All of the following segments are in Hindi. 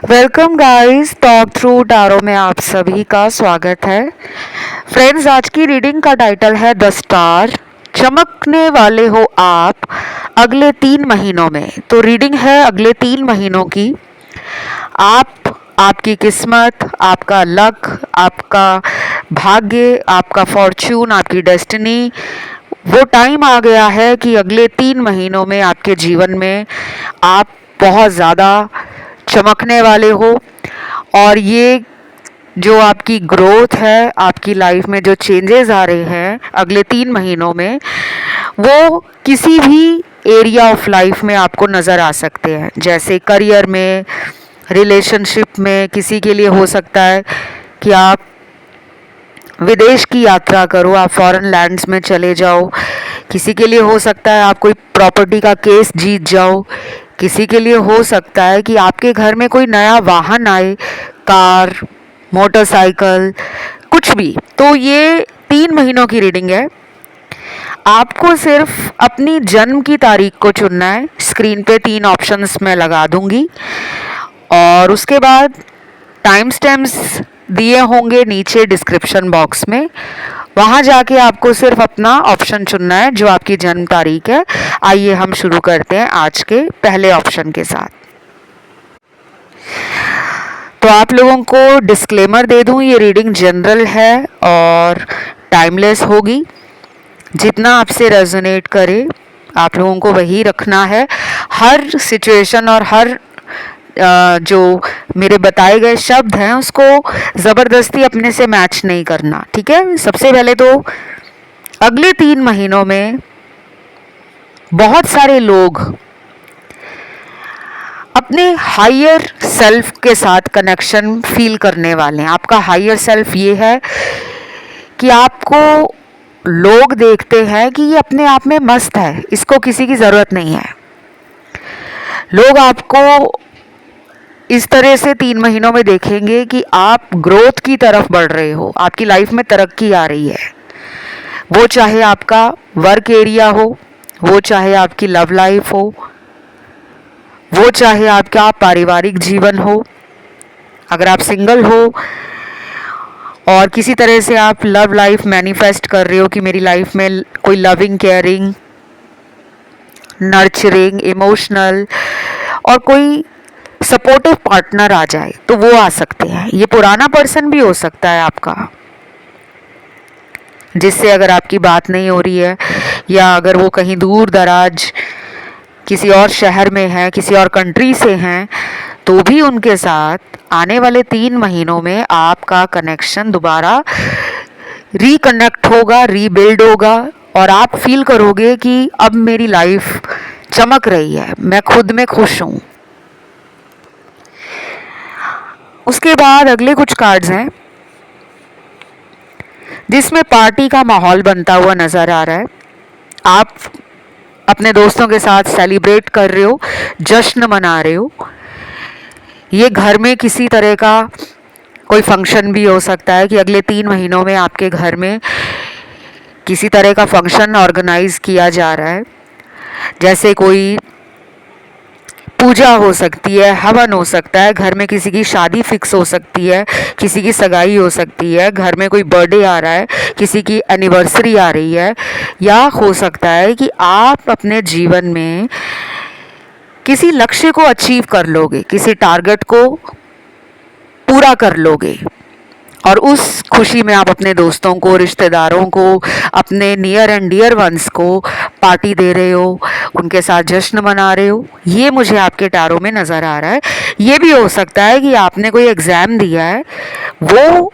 Welcome guys, talk through tarot में आप सभी का स्वागत है। फ्रेंड्स, आज की रीडिंग का टाइटल है द स्टार। चमकने वाले हो आप अगले 3 महीनों में। तो रीडिंग है अगले 3 महीनों की। आपकी किस्मत, आपका लक, आपका भाग्य, आपका फॉर्च्यून, आपकी डेस्टिनी, वो टाइम आ गया है कि अगले 3 महीनों में आपके जीवन में आप बहुत ज़्यादा चमकने वाले हो। और ये जो आपकी ग्रोथ है, आपकी लाइफ में जो चेंजेस आ रहे हैं अगले 3 महीनों में, वो किसी भी एरिया ऑफ लाइफ में आपको नज़र आ सकते हैं। जैसे करियर में, रिलेशनशिप में, किसी के लिए हो सकता है कि आप विदेश की यात्रा करो, आप फॉरेन लैंड्स में चले जाओ। किसी के लिए हो सकता है आप कोई प्रॉपर्टी का केस जीत जाओ। किसी के लिए हो सकता है कि आपके घर में कोई नया वाहन आए, कार, मोटरसाइकिल, कुछ भी। तो ये 3 महीनों की रीडिंग है। आपको सिर्फ अपनी जन्म की तारीख को चुनना है। स्क्रीन पे 3 ऑप्शंस मैं लगा दूंगी और उसके बाद टाइम स्टैम्प्स दिए होंगे नीचे डिस्क्रिप्शन बॉक्स में। वहाँ जाके आपको सिर्फ अपना ऑप्शन चुनना है जो आपकी जन्म तारीख है। आइए हम शुरू करते हैं आज के पहले ऑप्शन के साथ। तो आप लोगों को डिस्क्लेमर दे दूं, ये रीडिंग जनरल है और टाइमलेस होगी। जितना आपसे रेजोनेट करे आप लोगों को वही रखना है। हर सिचुएशन और हर जो मेरे बताए गए शब्द हैं उसको ज़बरदस्ती अपने से मैच नहीं करना, ठीक है। सबसे पहले तो अगले 3 महीनों में बहुत सारे लोग अपने हायर सेल्फ के साथ कनेक्शन फील करने वाले हैं। आपका हायर सेल्फ ये है कि आपको लोग देखते हैं कि ये अपने आप में मस्त है, इसको किसी की ज़रूरत नहीं है। लोग आपको इस तरह से 3 महीनों में देखेंगे कि आप ग्रोथ की तरफ बढ़ रहे हो, आपकी लाइफ में तरक्की आ रही है। वो चाहे आपका वर्क एरिया हो, वो चाहे आपकी लव लाइफ हो, वो चाहे आपका पारिवारिक जीवन हो। अगर आप सिंगल हो और किसी तरह से आप लव लाइफ मैनिफेस्ट कर रहे हो कि मेरी लाइफ में कोई लविंग, केयरिंग, नर्चरिंग, इमोशनल और कोई सपोर्टिव पार्टनर आ जाए, तो वो आ सकते हैं। ये पुराना पर्सन भी हो सकता है आपका, जिससे अगर आपकी बात नहीं हो रही है या अगर वो कहीं दूर दराज किसी और शहर में है, किसी और कंट्री से हैं, तो भी उनके साथ आने वाले 3 महीनों में आपका कनेक्शन दोबारा रिकनेक्ट होगा, रीबिल्ड होगा और आप फील करोगे कि अब मेरी लाइफ चमक रही है, मैं खुद में खुश हूँ। उसके बाद अगले कुछ कार्ड्स हैं जिसमें पार्टी का माहौल बनता हुआ नज़र आ रहा है। आप अपने दोस्तों के साथ सेलिब्रेट कर रहे हो, जश्न मना रहे हो। ये घर में किसी तरह का कोई फंक्शन भी हो सकता है कि अगले 3 महीनों में आपके घर में किसी तरह का फंक्शन ऑर्गेनाइज किया जा रहा है। जैसे कोई पूजा हो सकती है, हवन हो सकता है, घर में किसी की शादी फिक्स हो सकती है, किसी की सगाई हो सकती है, घर में कोई बर्थडे आ रहा है, किसी की एनिवर्सरी आ रही है, या हो सकता है कि आप अपने जीवन में किसी लक्ष्य को अचीव कर लोगे, किसी टारगेट को पूरा कर लोगे और उस खुशी में आप अपने दोस्तों को, रिश्तेदारों को, अपने नियर एंड डियर वंस को पार्टी दे रहे हो, उनके साथ जश्न मना रहे हो। ये मुझे आपके टैरो में नज़र आ रहा है। ये भी हो सकता है कि आपने कोई एग्ज़ाम दिया है, वो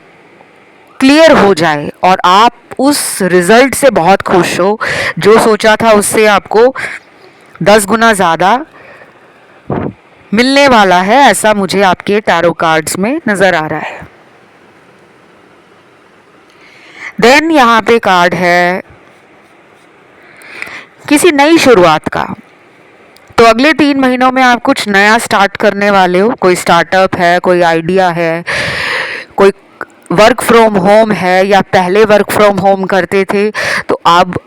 क्लियर हो जाए और आप उस रिज़ल्ट से बहुत खुश हो। जो सोचा था उससे आपको 10 गुना ज़्यादा मिलने वाला है, ऐसा मुझे आपके टैरो कार्ड्स में नज़र आ रहा है। देन यहाँ पे कार्ड है किसी नई शुरुआत का। तो अगले 3 महीनों में आप कुछ नया स्टार्ट करने वाले हो। कोई स्टार्टअप है, कोई आइडिया है, कोई वर्क फ्रॉम होम है, या पहले वर्क फ्रॉम होम करते थे तो अब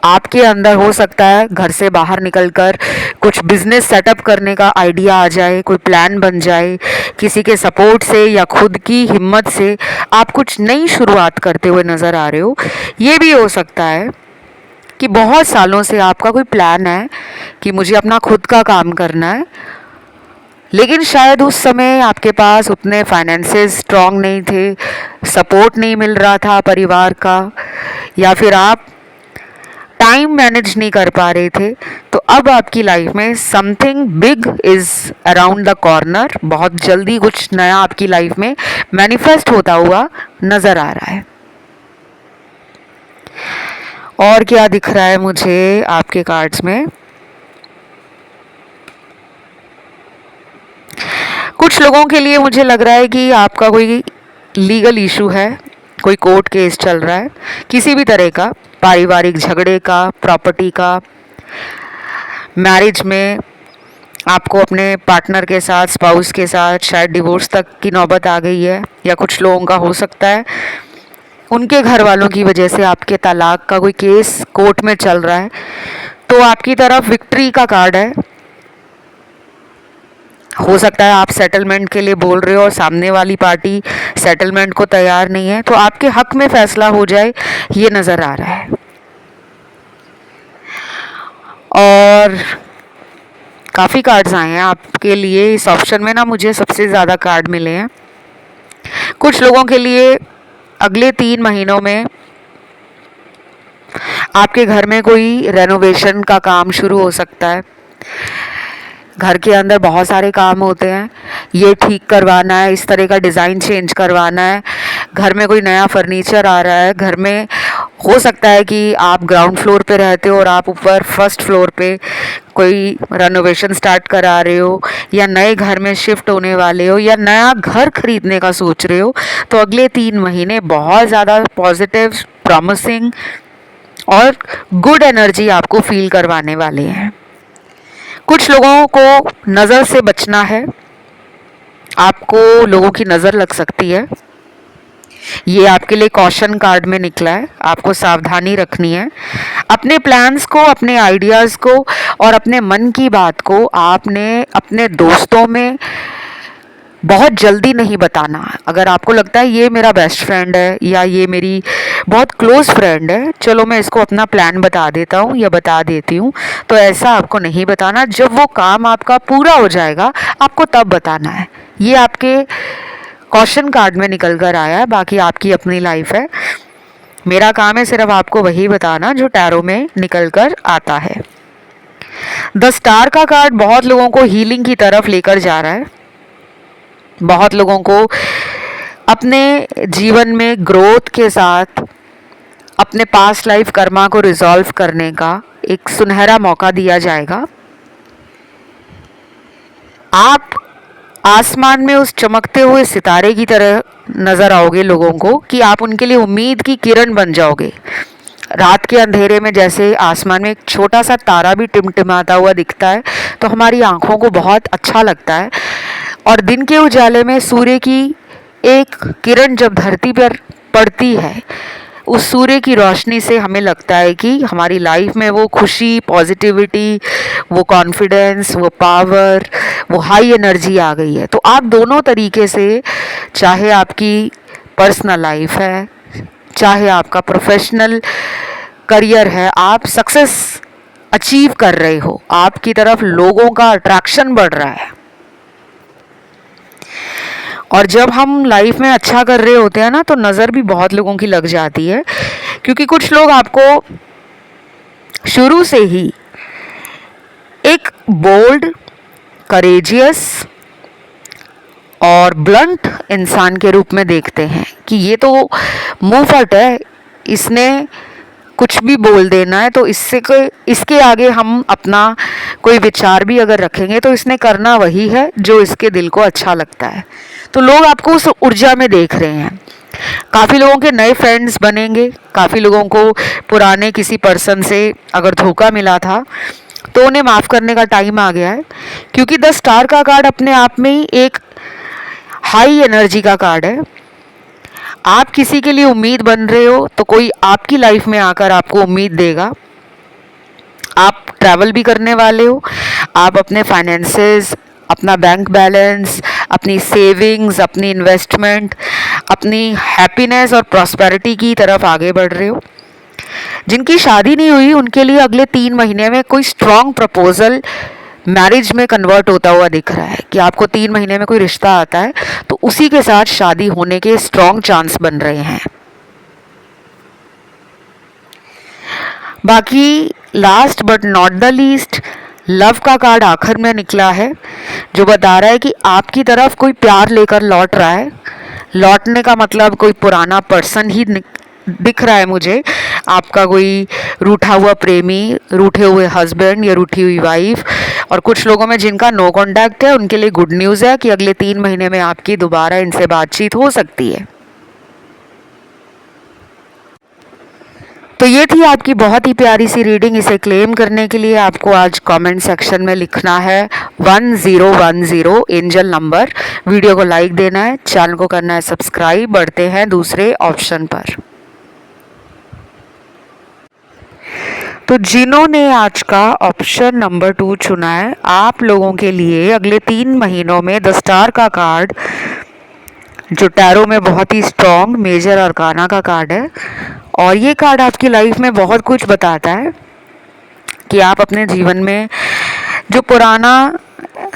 आपके अंदर हो सकता है घर से बाहर निकलकर कुछ बिजनेस सेटअप करने का आइडिया आ जाए, कोई प्लान बन जाए, किसी के सपोर्ट से या खुद की हिम्मत से आप कुछ नई शुरुआत करते हुए नज़र आ रहे हो। ये भी हो सकता है कि बहुत सालों से आपका कोई प्लान है कि मुझे अपना खुद का काम करना है, लेकिन शायद उस समय आपके पास उतने फाइनेंसेस स्ट्रॉन्ग नहीं थे, सपोर्ट नहीं मिल रहा था परिवार का, या फिर आप टाइम मैनेज नहीं कर पा रहे थे। तो अब आपकी लाइफ में something big is around the corner. बहुत जल्दी कुछ नया आपकी लाइफ में मैनिफेस्ट होता हुआ नज़र आ रहा है। और क्या दिख रहा है मुझे आपके कार्ड्स में? कुछ लोगों के लिए मुझे लग रहा है कि आपका कोई लीगल इशू है, कोई कोर्ट केस चल रहा है, किसी भी तरह का पारिवारिक झगड़े का, प्रॉपर्टी का, मैरिज में आपको अपने पार्टनर के साथ, स्पाउस के साथ शायद डिवोर्स तक की नौबत आ गई है, या कुछ लोगों का हो सकता है उनके घर वालों की वजह से आपके तलाक का कोई केस कोर्ट में चल रहा है। तो आपकी तरफ विक्ट्री का कार्ड है। हो सकता है आप सेटलमेंट के लिए बोल रहे हो और सामने वाली पार्टी सेटलमेंट को तैयार नहीं है, तो आपके हक में फैसला हो जाए, ये नज़र आ रहा है। और काफ़ी कार्ड्स आए हैं आपके लिए। इस ऑप्शन में ना मुझे सबसे ज़्यादा कार्ड मिले हैं। कुछ लोगों के लिए अगले 3 महीनों में आपके घर में कोई रेनोवेशन का काम शुरू हो सकता है। घर के अंदर बहुत सारे काम होते हैं, ये ठीक करवाना है, इस तरह का डिज़ाइन चेंज करवाना है, घर में कोई नया फर्नीचर आ रहा है, घर में हो सकता है कि आप ग्राउंड फ्लोर पे रहते हो और आप ऊपर फर्स्ट फ्लोर पे कोई रेनोवेशन स्टार्ट करा रहे हो, या नए घर में शिफ्ट होने वाले हो, या नया घर खरीदने का सोच रहे हो। तो अगले 3 महीने बहुत ज़्यादा पॉजिटिव, प्रॉमिसिंग और गुड एनर्जी आपको फील करवाने वाले हैं। कुछ लोगों को नज़र से बचना है, आपको लोगों की नज़र लग सकती है, ये आपके लिए कॉशन कार्ड में निकला है। आपको सावधानी रखनी है। अपने प्लान्स को, अपने आइडियाज़ को और अपने मन की बात को आपने अपने दोस्तों में बहुत जल्दी नहीं बताना। अगर आपको लगता है ये मेरा बेस्ट फ्रेंड है या ये मेरी बहुत क्लोज फ्रेंड है, चलो मैं इसको अपना प्लान बता देता हूँ या बता देती हूँ, तो ऐसा आपको नहीं बताना। जब वो काम आपका पूरा हो जाएगा आपको तब बताना है। ये आपके कॉशन कार्ड में निकल कर आया है। बाकी आपकी अपनी लाइफ है, मेरा काम है सिर्फ आपको वही बताना जो टैरो में निकल कर आता है। द स्टार का कार्ड बहुत लोगों को हीलिंग की तरफ लेकर जा रहा है। बहुत लोगों को अपने जीवन में ग्रोथ के साथ अपने पास्ट लाइफ कर्मा को रिजॉल्व करने का एक सुनहरा मौका दिया जाएगा। आप आसमान में उस चमकते हुए सितारे की तरह नज़र आओगे लोगों को, कि आप उनके लिए उम्मीद की किरण बन जाओगे। रात के अंधेरे में जैसे आसमान में एक छोटा सा तारा भी टिमटिमाता हुआ दिखता है तो हमारी आंखों को बहुत अच्छा लगता है। और दिन के उजाले में सूर्य की एक किरण जब धरती पर पड़ती है, उस सूर्य की रोशनी से हमें लगता है कि हमारी लाइफ में वो खुशी, पॉजिटिविटी, वो कॉन्फिडेंस, वो पावर, वो हाई एनर्जी आ गई है। तो आप दोनों तरीके से, चाहे आपकी पर्सनल लाइफ है, चाहे आपका प्रोफेशनल करियर है, आप सक्सेस अचीव कर रहे हो, आपकी तरफ लोगों का अट्रैक्शन बढ़ रहा है। और जब हम लाइफ में अच्छा कर रहे होते हैं ना, तो नज़र भी बहुत लोगों की लग जाती है, क्योंकि कुछ लोग आपको शुरू से ही एक बोल्ड, करेजियस और ब्लंट इंसान के रूप में देखते हैं कि ये तो मुंहफट है, इसने कुछ भी बोल देना है, तो इसके आगे हम अपना कोई विचार भी अगर रखेंगे तो इसने करना वही है जो इसके दिल को अच्छा लगता है। तो लोग आपको उस ऊर्जा में देख रहे हैं। काफ़ी लोगों के नए फ्रेंड्स बनेंगे, काफ़ी लोगों को पुराने किसी पर्सन से अगर धोखा मिला था तो उन्हें माफ़ करने का टाइम आ गया है, क्योंकि द स्टार का कार्ड अपने आप में ही एक हाई एनर्जी का कार्ड है। आप किसी के लिए उम्मीद बन रहे हो तो कोई आपकी लाइफ में आकर आपको उम्मीद देगा, आप ट्रैवल भी करने वाले हो, आप अपने फाइनेंसेस, अपना बैंक बैलेंस, अपनी सेविंग्स, अपनी इन्वेस्टमेंट, अपनी हैप्पीनेस और प्रॉस्पेरिटी की तरफ आगे बढ़ रहे हो। जिनकी शादी नहीं हुई उनके लिए अगले 3 महीने में कोई स्ट्रॉन्ग प्रपोजल मैरिज में कन्वर्ट होता हुआ दिख रहा है कि आपको 3 महीने में कोई रिश्ता आता है, तो उसी के साथ शादी होने के स्ट्रॉन्ग चांस बन रहे हैं। बाकी last but not the least, love का कार्ड आखिर में निकला है, जो बता रहा है कि आपकी तरफ कोई प्यार लेकर लौट रहा है। लौटने का मतलब कोई पुराना पर्सन ही दिख रहा है मुझे, आपका कोई रूठा हुआ प्रेमी, रूठे हुए हस्बैंड या रूठी हुई वाइफ। और कुछ लोगों में जिनका नो कॉन्टैक्ट है उनके लिए गुड न्यूज़ है कि अगले 3 महीने में आपकी दोबारा इनसे बातचीत हो सकती है। तो ये थी आपकी बहुत ही प्यारी सी रीडिंग। इसे क्लेम करने के लिए आपको आज कमेंट सेक्शन में लिखना है 1010 एंजल नंबर, वीडियो को लाइक देना है, चैनल को करना है सब्सक्राइब। बढ़ते हैं दूसरे ऑप्शन पर। तो जिन्होंने आज का ऑप्शन नंबर 2 चुना है, आप लोगों के लिए अगले 3 महीनों में द स्टार का कार्ड, जो टैरो में बहुत ही स्ट्रॉन्ग मेजर अरकाना का कार्ड है, और ये कार्ड आपकी लाइफ में बहुत कुछ बताता है कि आप अपने जीवन में जो पुराना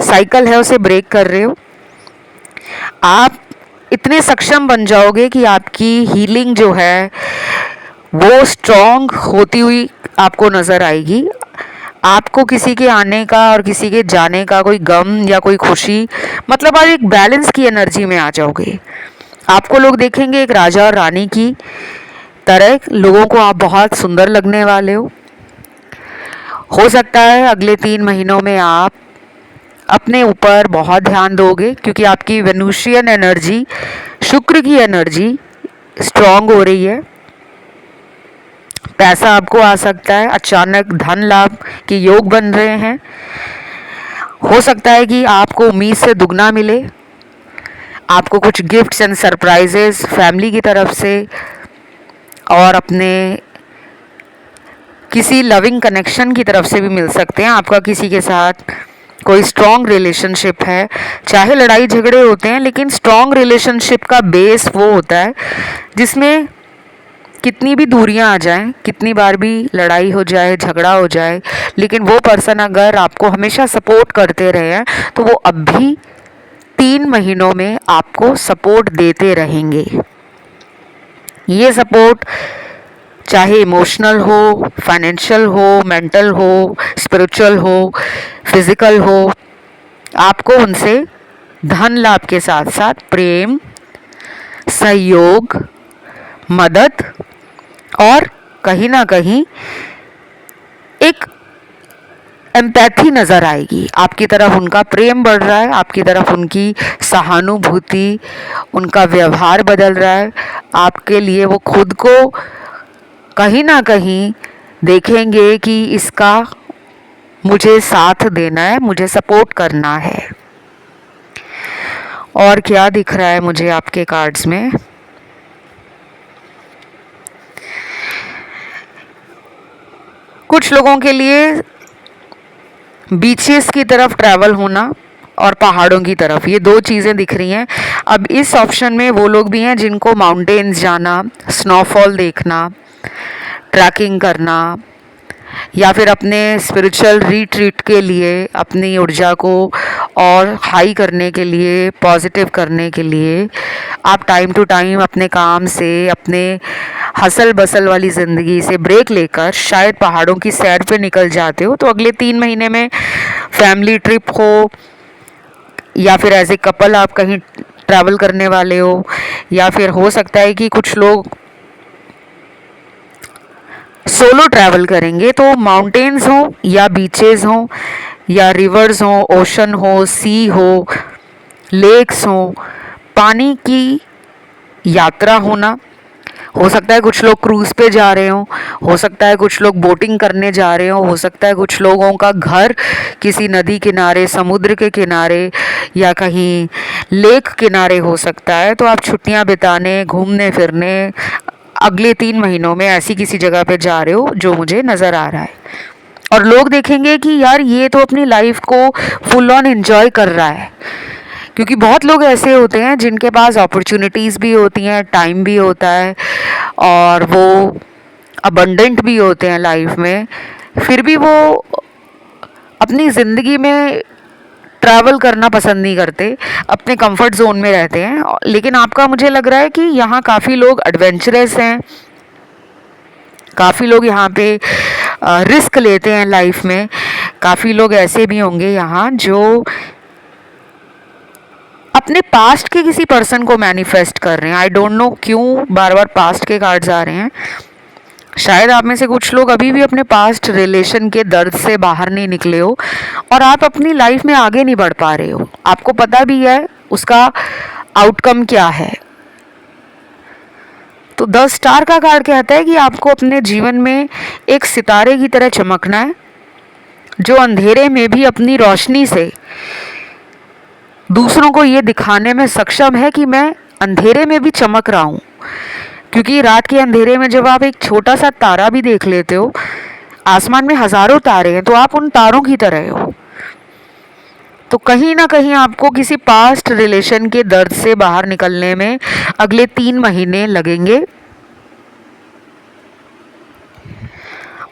साइकिल है उसे ब्रेक कर रहे हो। आप इतने सक्षम बन जाओगे कि आपकी हीलिंग जो है वो स्ट्रॉन्ग होती हुई आपको नज़र आएगी। आपको किसी के आने का और किसी के जाने का कोई गम या कोई खुशी, मतलब आप एक बैलेंस की एनर्जी में आ जाओगे। आपको लोग देखेंगे एक राजा और रानी की तरह, लोगों को आप बहुत सुंदर लगने वाले हो सकता है अगले 3 महीनों में आप अपने ऊपर बहुत ध्यान दोगे, क्योंकि आपकी वेनुशियन एनर्जी, शुक्र की एनर्जी स्ट्रॉन्ग हो रही है। पैसा आपको आ सकता है, अचानक धन लाभ के योग बन रहे हैं। हो सकता है कि आपको उम्मीद से दुगना मिले, आपको कुछ गिफ्ट्स एंड सरप्राइजेस फैमिली की तरफ से और अपने किसी लविंग कनेक्शन की तरफ से भी मिल सकते हैं। आपका किसी के साथ कोई स्ट्रॉन्ग रिलेशनशिप है, चाहे लड़ाई झगड़े होते हैं, लेकिन स्ट्रॉन्ग रिलेशनशिप का बेस वो होता है जिसमें कितनी भी दूरियां आ जाएं, कितनी बार भी लड़ाई हो जाए, झगड़ा हो जाए, लेकिन वो पर्सन अगर आपको हमेशा सपोर्ट करते रहे हैं तो वो अब भी 3 महीनों में आपको सपोर्ट देते रहेंगे। ये सपोर्ट चाहे इमोशनल हो, फाइनेंशियल हो, मेंटल हो, स्पिरिचुअल हो, फिजिकल हो, आपको उनसे धन लाभ के साथ साथ प्रेम, सहयोग, मदद और कहीं ना कहीं एक एम्पैथी नज़र आएगी। आपकी तरफ उनका प्रेम बढ़ रहा है, आपकी तरफ उनकी सहानुभूति, उनका व्यवहार बदल रहा है। आपके लिए वो खुद को कहीं ना कहीं देखेंगे कि इसका मुझे साथ देना है, मुझे सपोर्ट करना है। और क्या दिख रहा है मुझे आपके कार्ड्स में? कुछ लोगों के लिए बीचेस की तरफ ट्रैवल होना और पहाड़ों की तरफ, ये 2 चीज़ें दिख रही हैं। अब इस ऑप्शन में वो लोग भी हैं जिनको माउंटेन्स जाना, स्नोफॉल देखना, ट्रैकिंग करना, या फिर अपने स्पिरिचुअल रिट्रीट के लिए अपनी ऊर्जा को और हाई करने के लिए, पॉजिटिव करने के लिए आप टाइम टू टाइम अपने काम से, अपने हसल बसल वाली ज़िंदगी से ब्रेक लेकर शायद पहाड़ों की सैर पे निकल जाते हो। तो अगले 3 महीने में फैमिली ट्रिप हो, या फिर एज ए कपल आप कहीं ट्रैवल करने वाले हो, या फिर हो सकता है कि कुछ लोग सोलो ट्रैवल करेंगे। तो माउंटेन्स हो या बीचेस हो या रिवर्स हो, ओशन हो, सी हो, लेक्स हो, पानी की यात्रा होना। हो सकता है कुछ लोग क्रूज़ पे जा रहे हो सकता है कुछ लोग बोटिंग करने जा रहे हो सकता है कुछ लोगों का घर किसी नदी किनारे, समुद्र के किनारे या कहीं लेक किनारे हो सकता है। तो आप छुट्टियां बिताने, घूमने फिरने अगले 3 महीनों में ऐसी किसी जगह पे जा रहे हो जो मुझे नज़र आ रहा है। और लोग देखेंगे कि यार ये तो अपनी लाइफ को फुल ऑन एंजॉय कर रहा है। क्योंकि बहुत लोग ऐसे होते हैं जिनके पास अपॉर्चुनिटीज़ भी होती हैं, टाइम भी होता है और वो अबंडेंट भी होते हैं लाइफ में, फिर भी वो अपनी ज़िंदगी में ट्रैवल करना पसंद नहीं करते, अपने कंफर्ट जोन में रहते हैं। लेकिन आपका मुझे लग रहा है कि यहाँ काफ़ी लोग एडवेंचरस हैं, काफ़ी लोग यहाँ पे रिस्क लेते हैं लाइफ में। काफ़ी लोग ऐसे भी होंगे यहाँ जो अपने पास्ट के किसी पर्सन को मैनिफेस्ट कर रहे हैं। आई डोंट नो क्यों बार बार पास्ट के कार्ड्स आ रहे हैं। शायद आप में से कुछ लोग अभी भी अपने पास्ट रिलेशन के दर्द से बाहर नहीं निकले हो और आप अपनी लाइफ में आगे नहीं बढ़ पा रहे हो। आपको पता भी है उसका आउटकम क्या है। तो 10 स्टार का कार्ड कहता है कि आपको अपने जीवन में एक सितारे की तरह चमकना है, जो अंधेरे में भी अपनी रोशनी से दूसरों को ये दिखाने में सक्षम है कि मैं अंधेरे में भी चमक रहा हूँ। क्योंकि रात के अंधेरे में जब आप एक छोटा सा तारा भी देख लेते हो, आसमान में हजारों तारे हैं, तो आप उन तारों की तरह हो। तो कहीं ना कहीं आपको किसी पास्ट रिलेशन के दर्द से बाहर निकलने में अगले 3 महीने लगेंगे।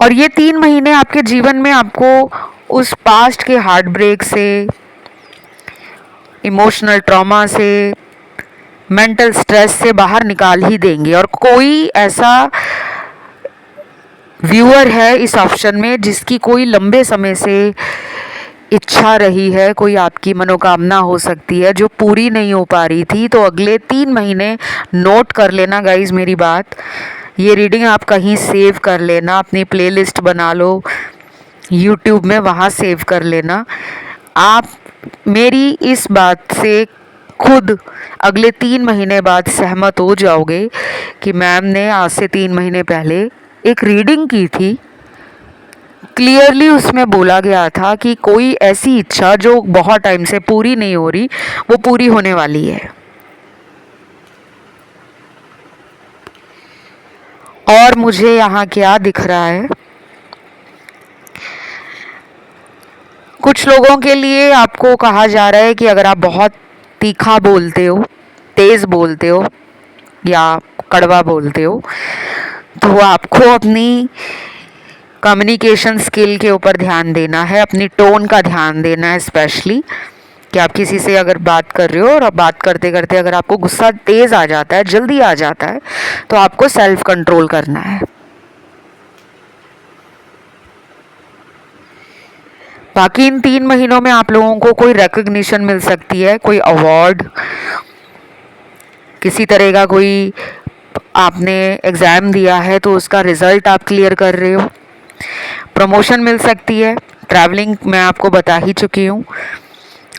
और ये 3 महीने आपके जीवन में आपको उस पास्ट के हार्ट ब्रेक से, इमोशनल ट्रॉमा से, मेंटल स्ट्रेस से बाहर निकाल ही देंगे। और कोई ऐसा व्यूअर है इस ऑप्शन में जिसकी कोई लंबे समय से इच्छा रही है, कोई आपकी मनोकामना हो सकती है जो पूरी नहीं हो पा रही थी, तो अगले 3 महीने नोट कर लेना गाइज मेरी बात। ये रीडिंग आप कहीं सेव कर लेना, अपनी प्लेलिस्ट बना लो यूट्यूब में, वहाँ सेव कर लेना। आप मेरी इस बात से खुद अगले 3 महीने बाद सहमत हो जाओगे कि मैम ने आज से 3 महीने पहले एक रीडिंग की थी। क्लियरली उसमें बोला गया था कि कोई ऐसी इच्छा जो बहुत टाइम से पूरी नहीं हो रही, वो पूरी होने वाली है। और मुझे यहाँ क्या दिख रहा है, कुछ लोगों के लिए आपको कहा जा रहा है कि अगर आप बहुत तीखा बोलते हो, तेज़ बोलते हो या कड़वा बोलते हो, तो आपको अपनी कम्युनिकेशन स्किल के ऊपर ध्यान देना है, अपनी टोन का ध्यान देना है स्पेशली। कि आप किसी से अगर बात कर रहे हो और बात करते करते अगर आपको गुस्सा तेज़ आ जाता है, जल्दी आ जाता है, तो आपको सेल्फ कंट्रोल करना है। बाकी इन 3 महीनों में आप लोगों को कोई रिकग्निशन मिल सकती है, कोई अवार्ड, किसी तरह का कोई आपने एग्ज़ाम दिया है तो उसका रिज़ल्ट आप क्लियर कर रहे हो, प्रमोशन मिल सकती है, ट्रैवलिंग मैं आपको बता ही चुकी हूँ।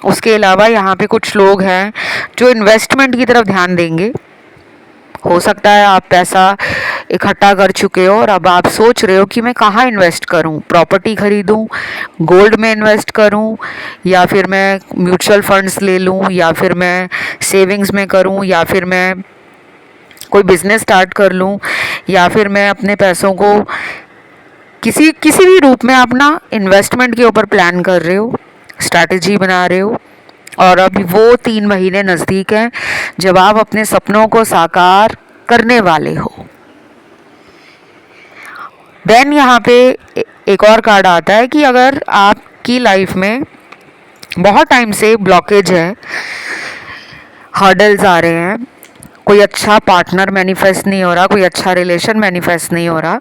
उसके अलावा यहाँ पे कुछ लोग हैं जो इन्वेस्टमेंट की तरफ ध्यान देंगे। हो सकता है आप पैसा इकट्ठा कर चुके हो और अब आप सोच रहे हो कि मैं कहाँ इन्वेस्ट करूँ, प्रॉपर्टी खरीदूँ, गोल्ड में इन्वेस्ट करूँ, या फिर मैं म्यूचुअल फंड्स ले लूँ, या फिर मैं सेविंग्स में करूँ, या फिर मैं कोई बिजनेस स्टार्ट कर लूँ, या फिर मैं अपने पैसों को किसी किसी भी रूप में अपना इन्वेस्टमेंट के ऊपर प्लान कर रहे हो, स्ट्रैटेजी बना रहे हो। और अभी वो 3 महीने नज़दीक हैं जब आप अपने सपनों को साकार करने वाले हो। देन यहाँ पे एक और कार्ड आता है कि अगर आपकी लाइफ में बहुत टाइम से ब्लॉकेज है, हर्डल्स आ रहे हैं, कोई अच्छा पार्टनर मैनिफेस्ट नहीं हो रहा, कोई अच्छा रिलेशन मैनिफेस्ट नहीं हो रहा,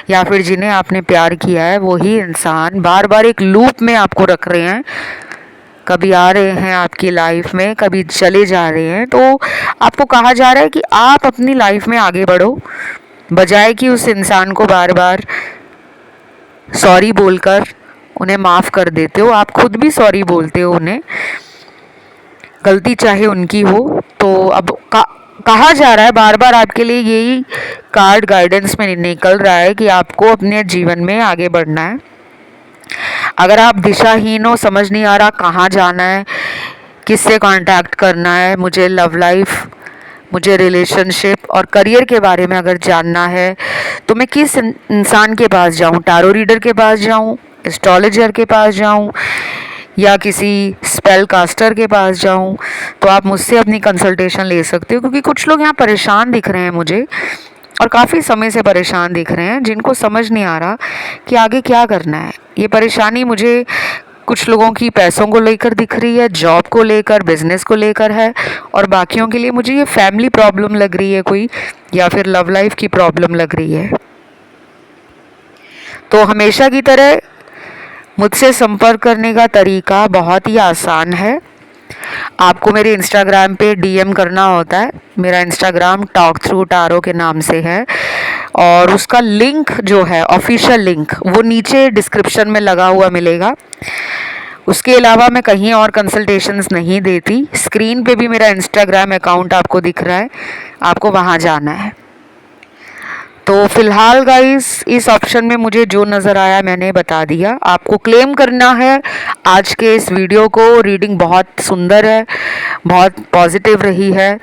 या फिर जिन्हें आपने प्यार किया है वही इंसान बार बार एक लूप में आपको रख रहे हैं, कभी आ रहे हैं आपकी लाइफ में, कभी चले जा रहे हैं, तो आपको कहा जा रहा है कि आप अपनी लाइफ में आगे बढ़ो, बजाय कि उस इंसान को बार बार सॉरी बोलकर उन्हें माफ़ कर देते हो, आप खुद भी सॉरी बोलते हो उन्हें, गलती चाहे उनकी हो। तो अब कहा जा रहा है बार बार, आपके लिए यही कार्ड गाइडेंस में निकल रहा है कि आपको अपने जीवन में आगे बढ़ना है। अगर आप दिशाहीन हो, समझ नहीं आ रहा कहाँ जाना है, किससे कांटेक्ट करना है, मुझे लव लाइफ, मुझे रिलेशनशिप और करियर के बारे में अगर जानना है, तो मैं किस इंसान के पास जाऊँ, टैरो रीडर के पास जाऊँ, एस्ट्रोलॉजर के पास जाऊं या किसी स्पेल कास्टर के पास जाऊं, तो आप मुझसे अपनी कंसल्टेशन ले सकते हो। क्योंकि कुछ लोग यहाँ परेशान दिख रहे हैं मुझे, और काफ़ी समय से परेशान दिख रहे हैं, जिनको समझ नहीं आ रहा कि आगे क्या करना है। ये परेशानी मुझे कुछ लोगों की पैसों को लेकर दिख रही है, जॉब को लेकर, बिजनेस को लेकर है, और बाकियों के लिए मुझे ये फैमिली प्रॉब्लम लग रही है कोई, या फिर लव लाइफ की प्रॉब्लम लग रही है। तो हमेशा की तरह मुझसे संपर्क करने का तरीका बहुत ही आसान है। आपको मेरे इंस्टाग्राम पे डीएम करना होता है। मेरा इंस्टाग्राम टॉक थ्रू टारो के नाम से है, और उसका लिंक जो है, ऑफिशियल लिंक, वो नीचे डिस्क्रिप्शन में लगा हुआ मिलेगा। उसके अलावा मैं कहीं और कंसल्टेशंस नहीं देती। स्क्रीन पे भी मेरा इंस्टाग्राम अकाउंट आपको दिख रहा है, आपको वहाँ जाना है। तो फिलहाल गाइस, इस ऑप्शन में मुझे जो नज़र आया मैंने बता दिया। आपको क्लेम करना है आज के इस वीडियो को। रीडिंग बहुत सुंदर है, बहुत पॉजिटिव रही है,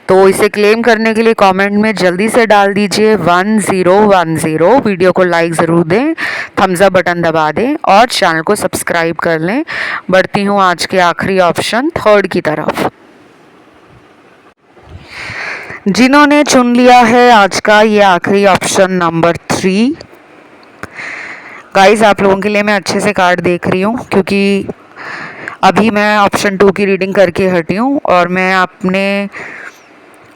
तो इसे क्लेम करने के लिए कमेंट में जल्दी से डाल दीजिए 1010। वीडियो को लाइक ज़रूर दें, थम्स अप बटन दबा दें, और चैनल को सब्सक्राइब कर लें। बढ़ती हूँ आज के आखिरी ऑप्शन 3 की तरफ। जिन्होंने चुन लिया है आज का ये आखिरी ऑप्शन नंबर 3, गाइस आप लोगों के लिए मैं अच्छे से कार्ड देख रही हूँ, क्योंकि अभी मैं ऑप्शन 2 की रीडिंग करके हटी हूँ, और मैं अपने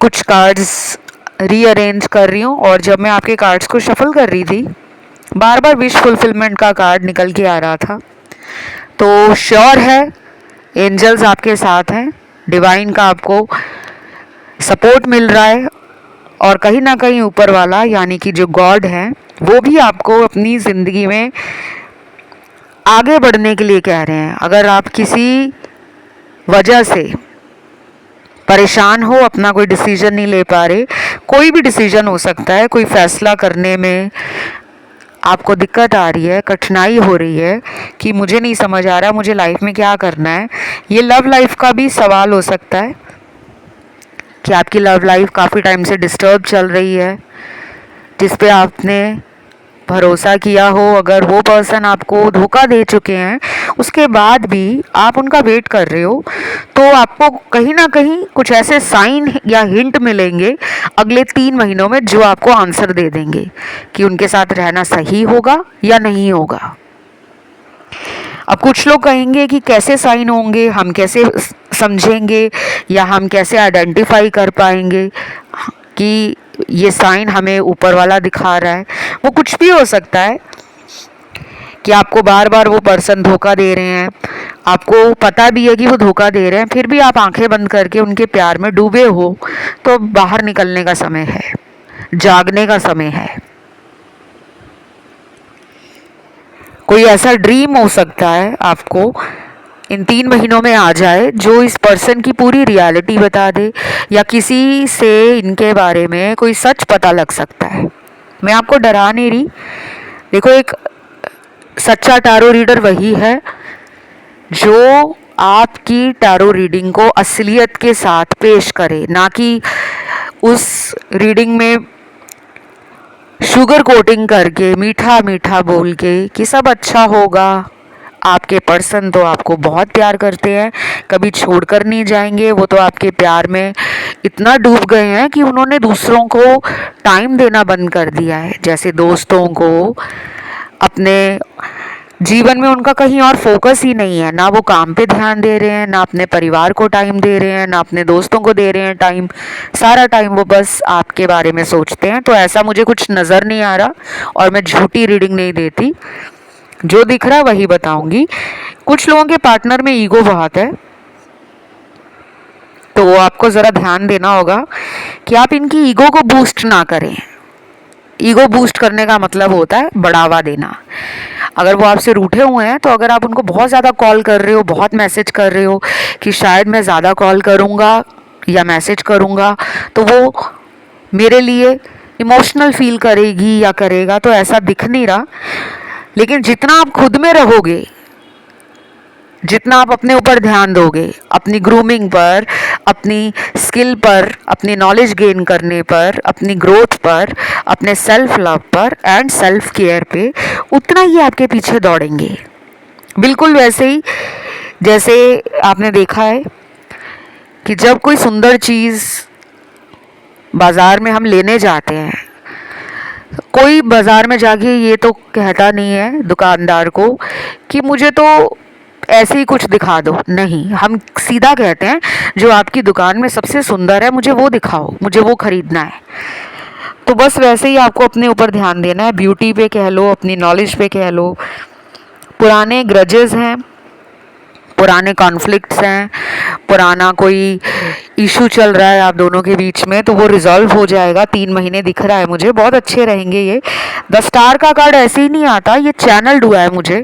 कुछ कार्ड्स रीअरेंज कर रही हूँ। और जब मैं आपके कार्ड्स को शफल कर रही थी, बार बार विश फुलफिलमेंट का कार्ड निकल के आ रहा था। तो श्योर है एंजल्स आपके साथ हैं, डिवाइन का आपको सपोर्ट मिल रहा है, और कहीं ना कहीं ऊपर वाला यानी कि जो गॉड है वो भी आपको अपनी ज़िंदगी में आगे बढ़ने के लिए कह रहे हैं। अगर आप किसी वजह से परेशान हो, अपना कोई डिसीजन नहीं ले पा रहे, कोई भी डिसीजन हो सकता है, कोई फैसला करने में आपको दिक्कत आ रही है, कठिनाई हो रही है कि मुझे नहीं समझ आ रहा मुझे लाइफ में क्या करना है, ये लव लाइफ का भी सवाल हो सकता है कि आपकी लव लाइफ काफ़ी टाइम से डिस्टर्ब चल रही है, जिस पे आपने भरोसा किया हो। अगर वो पर्सन आपको धोखा दे चुके हैं, उसके बाद भी आप उनका वेट कर रहे हो, तो आपको कहीं ना कहीं कुछ ऐसे साइन या हिंट मिलेंगे अगले 3 महीनों में, जो आपको आंसर दे देंगे कि उनके साथ रहना सही होगा या नहीं होगा। अब कुछ लोग कहेंगे कि कैसे साइन होंगे, हम कैसे समझेंगे, या हम कैसे आइडेंटिफाई कर पाएंगे कि ये साइन हमें ऊपर वाला दिखा रहा है। वो कुछ भी हो सकता है कि आपको बार बार वो पर्सन धोखा दे रहे हैं, आपको पता भी है कि वो धोखा दे रहे हैं, फिर भी आप आंखें बंद करके उनके प्यार में डूबे हो। तो बाहर निकलने का समय है, जागने का समय है। कोई ऐसा ड्रीम हो सकता है आपको इन 3 महीनों में आ जाए, जो इस पर्सन की पूरी रियलिटी बता दे, या किसी से इनके बारे में कोई सच पता लग सकता है। मैं आपको डरा नहीं रही। देखो, एक सच्चा टैरो रीडर वही है जो आपकी टैरो रीडिंग को असलियत के साथ पेश करे, ना कि उस रीडिंग में शुगर कोटिंग करके, मीठा मीठा बोल के कि सब अच्छा होगा। आपके पर्सन तो आपको बहुत प्यार करते हैं, कभी छोड़कर नहीं जाएंगे। वो तो आपके प्यार में इतना डूब गए हैं कि उन्होंने दूसरों को टाइम देना बंद कर दिया है। जैसे दोस्तों को, अपने जीवन में उनका कहीं और फोकस ही नहीं है, ना वो काम पे ध्यान दे रहे हैं, ना अपने परिवार को टाइम दे रहे हैं, ना अपने दोस्तों को दे रहे हैं टाइम। सारा टाइम वो बस आपके बारे में सोचते हैं। तो ऐसा मुझे कुछ नज़र नहीं आ रहा, और मैं झूठी रीडिंग नहीं देती, जो दिख रहा है वही बताऊंगी। कुछ लोगों के पार्टनर में ईगो बहुत है, तो आपको ज़रा ध्यान देना होगा कि आप इनकी ईगो को बूस्ट ना करें। ईगो बूस्ट करने का मतलब होता है बढ़ावा देना। अगर वो आपसे रूठे हुए हैं, तो अगर आप उनको बहुत ज़्यादा कॉल कर रहे हो, बहुत मैसेज कर रहे हो कि शायद मैं ज़्यादा कॉल करूँगा या मैसेज करूँगा तो वो मेरे लिए इमोशनल फील करेगी या करेगा, तो ऐसा दिख नहीं रहा। लेकिन जितना आप खुद में रहोगे, जितना आप अपने ऊपर ध्यान दोगे, अपनी ग्रूमिंग पर, अपनी स्किल पर, अपनी नॉलेज गेन करने पर, अपनी ग्रोथ पर, अपने सेल्फ लव पर एंड सेल्फ केयर पे उतना ही आपके पीछे दौड़ेंगे। बिल्कुल वैसे ही जैसे आपने देखा है कि जब कोई सुंदर चीज़ बाज़ार में हम लेने जाते हैं, कोई बाज़ार में जाके ये तो कहता नहीं है दुकानदार को कि मुझे तो ऐसे ही कुछ दिखा दो, नहीं, हम सीधा कहते हैं जो आपकी दुकान में सबसे सुंदर है मुझे वो दिखाओ, मुझे वो खरीदना है। तो बस वैसे ही आपको अपने ऊपर ध्यान देना है, ब्यूटी पे कह लो, अपनी नॉलेज पे कह लो। पुराने ग्रजेस हैं, पुराने कॉन्फ्लिक्ट्स हैं, पुराना कोई इशू चल रहा है आप दोनों के बीच में, तो वो रिजॉल्व हो जाएगा। 3 महीने दिख रहा है मुझे, बहुत अच्छे रहेंगे ये। 10 स्टार का कार्ड ऐसे ही नहीं आता, ये चैनल्ड हुआ है मुझे।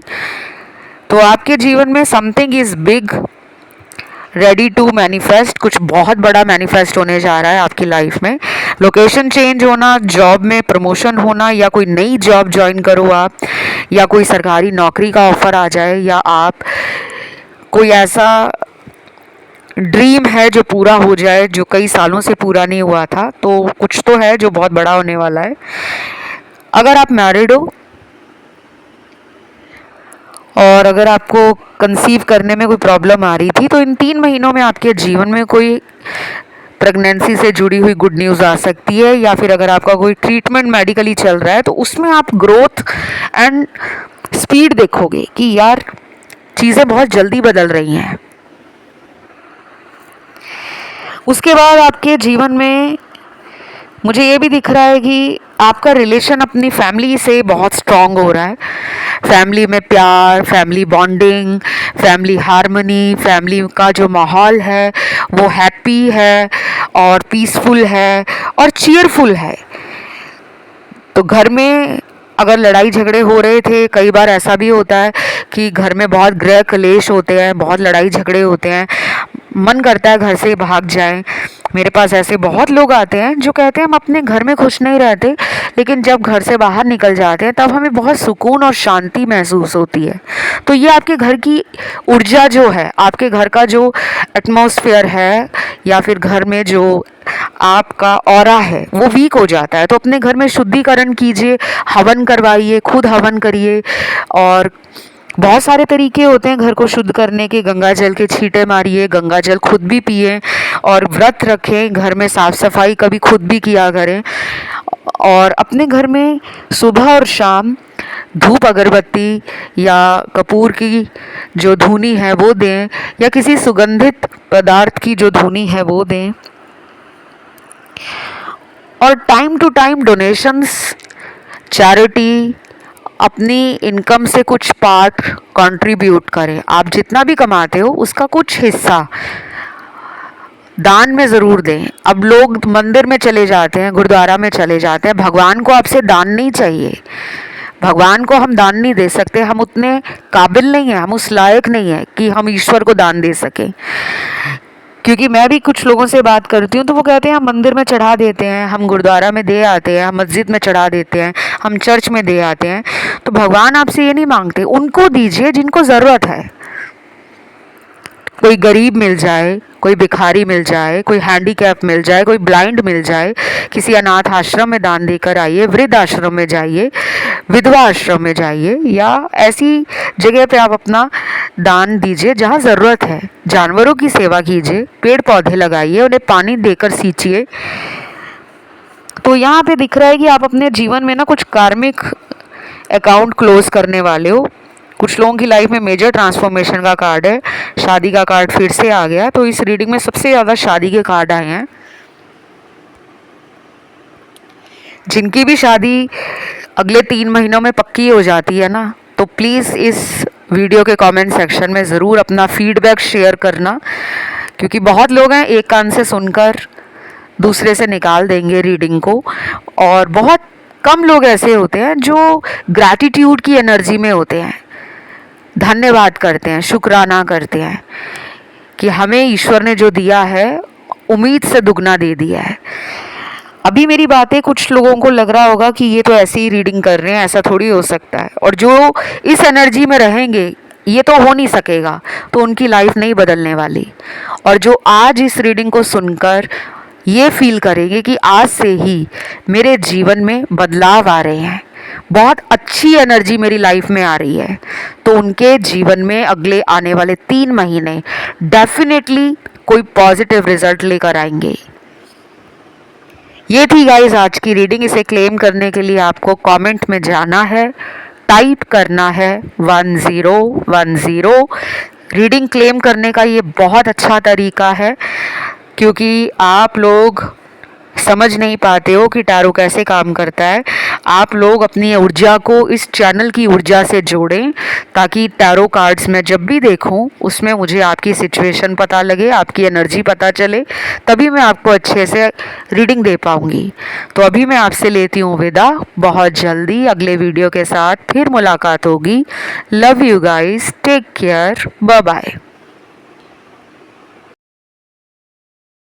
तो आपके जीवन में something is big ready to manifest, कुछ बहुत बड़ा मैनिफेस्ट होने जा रहा है आपकी लाइफ में। लोकेशन चेंज होना, जॉब में प्रमोशन होना, या कोई नई जॉब ज्वाइन करो आप, या कोई सरकारी नौकरी का ऑफर आ जाए, या आप कोई ऐसा ड्रीम है जो पूरा हो जाए जो कई सालों से पूरा नहीं हुआ था। तो कुछ तो है जो बहुत बड़ा होने वाला है। अगर आप मैरिड हो और अगर आपको कंसीव करने में कोई प्रॉब्लम आ रही थी, तो इन 3 महीनों में आपके जीवन में कोई प्रेगनेंसी से जुड़ी हुई गुड न्यूज़ आ सकती है, या फिर अगर आपका कोई ट्रीटमेंट मेडिकली चल रहा है तो उसमें आप ग्रोथ एंड स्पीड देखोगे कि यार चीज़ें बहुत जल्दी बदल रही हैं। उसके बाद आपके जीवन में मुझे ये भी दिख रहा है कि आपका रिलेशन अपनी फैमिली से बहुत स्ट्रांग हो रहा है। फैमिली में प्यार, family bonding, family harmony, family का जो माहौल है वो हैप्पी है और पीसफुल है और चीयरफुल है। तो घर में अगर लड़ाई झगड़े हो रहे थे, कई बार ऐसा भी होता है कि घर में बहुत गृह कलेश होते हैं, बहुत लड़ाई झगड़े होते हैं, मन करता है घर से भाग जाएं। मेरे पास ऐसे बहुत लोग आते हैं जो कहते हैं हम अपने घर में खुश नहीं रहते, लेकिन जब घर से बाहर निकल जाते हैं तब हमें बहुत सुकून और शांति महसूस होती है। तो ये आपके घर की ऊर्जा जो है, आपके घर का जो एटमॉस्फेयर है, या फिर घर में जो आपका ऑरा है वो वीक हो जाता है। तो अपने घर में शुद्धिकरण कीजिए, हवन करवाइए, खुद हवन करिए। और बहुत सारे तरीके होते हैं घर को शुद्ध करने के। गंगा जल के छींटे मारिए, गंगा जल खुद भी पिए, और व्रत रखें, घर में साफ सफाई कभी खुद भी किया करें। और अपने घर में सुबह और शाम धूप अगरबत्ती या कपूर की जो धूनी है वो दें, या किसी सुगंधित पदार्थ की जो धूनी है वो दें। और time to time donations, charity, अपनी इनकम से कुछ पार्ट कंट्रीब्यूट करें। आप जितना भी कमाते हो उसका कुछ हिस्सा दान में ज़रूर दें। अब लोग मंदिर में चले जाते हैं, गुरुद्वारा में चले जाते हैं, भगवान को आपसे दान नहीं चाहिए। भगवान को हम दान नहीं दे सकते, हम उतने काबिल नहीं हैं, हम उस लायक नहीं हैं कि हम ईश्वर को दान दे सकें। क्योंकि मैं भी कुछ लोगों से बात करती हूँ तो वो कहते हैं हम मंदिर में चढ़ा देते हैं, हम गुरुद्वारा में दे आते हैं, हम मस्जिद में चढ़ा देते हैं, हम चर्च में दे आते हैं। तो भगवान आपसे ये नहीं मांगते, उनको दीजिए जिनको ज़रूरत है। कोई गरीब मिल जाए, कोई भिखारी मिल जाए, कोई हैंडीकैप मिल जाए, कोई ब्लाइंड मिल जाए, किसी अनाथ आश्रम में दान देकर आइए, वृद्ध आश्रम में जाइए, विधवा आश्रम में जाइए, या ऐसी जगह पे आप अपना दान दीजिए जहाँ ज़रूरत है। जानवरों की सेवा कीजिए, पेड़ पौधे लगाइए, उन्हें पानी देकर सींचिए। तो यहाँ पे दिख रहा है कि आप अपने जीवन में ना कुछ कार्मिक अकाउंट क्लोज करने वाले हो। कुछ लोगों की लाइफ में मेजर ट्रांसफॉर्मेशन का कार्ड है। शादी का कार्ड फिर से आ गया, तो इस रीडिंग में सबसे ज़्यादा शादी के कार्ड आए हैं। जिनकी भी शादी अगले 3 महीनों में पक्की हो जाती है ना, तो प्लीज़ इस वीडियो के कमेंट सेक्शन में ज़रूर अपना फीडबैक शेयर करना, क्योंकि बहुत लोग हैं एक कान से सुनकर दूसरे से निकाल देंगे रीडिंग को, और बहुत कम लोग ऐसे होते हैं जो ग्रैटिट्यूड की एनर्जी में होते हैं, धन्यवाद करते हैं, शुक्राना करते हैं कि हमें ईश्वर ने जो दिया है उम्मीद से दुगना दे दिया है। अभी मेरी बातें कुछ लोगों को लग रहा होगा कि ये तो ऐसे ही रीडिंग कर रहे हैं, ऐसा थोड़ी हो सकता है। और जो इस एनर्जी में रहेंगे, ये तो हो नहीं सकेगा, तो उनकी लाइफ नहीं बदलने वाली। और जो आज इस रीडिंग को सुनकर ये फील करेंगे कि आज से ही मेरे जीवन में बदलाव आ रहे हैं, बहुत अच्छी एनर्जी मेरी लाइफ में आ रही है, तो उनके जीवन में अगले आने वाले 3 महीने डेफिनेटली कोई पॉजिटिव रिजल्ट लेकर आएंगे। ये थी गाइस आज की रीडिंग। इसे क्लेम करने के लिए आपको कमेंट में जाना है, टाइप करना है 1010। रीडिंग क्लेम करने का ये बहुत अच्छा तरीका है, क्योंकि आप लोग समझ नहीं पाते हो कि टैरो कैसे काम करता है। आप लोग अपनी ऊर्जा को इस चैनल की ऊर्जा से जोड़ें, ताकि टैरो कार्ड्स में जब भी देखूं उसमें मुझे आपकी सिचुएशन पता लगे, आपकी एनर्जी पता चले, तभी मैं आपको अच्छे से रीडिंग दे पाऊंगी। तो अभी मैं आपसे लेती हूँ विदा। बहुत जल्दी अगले वीडियो के साथ फिर मुलाकात होगी। Love you guys, take care, bye bye.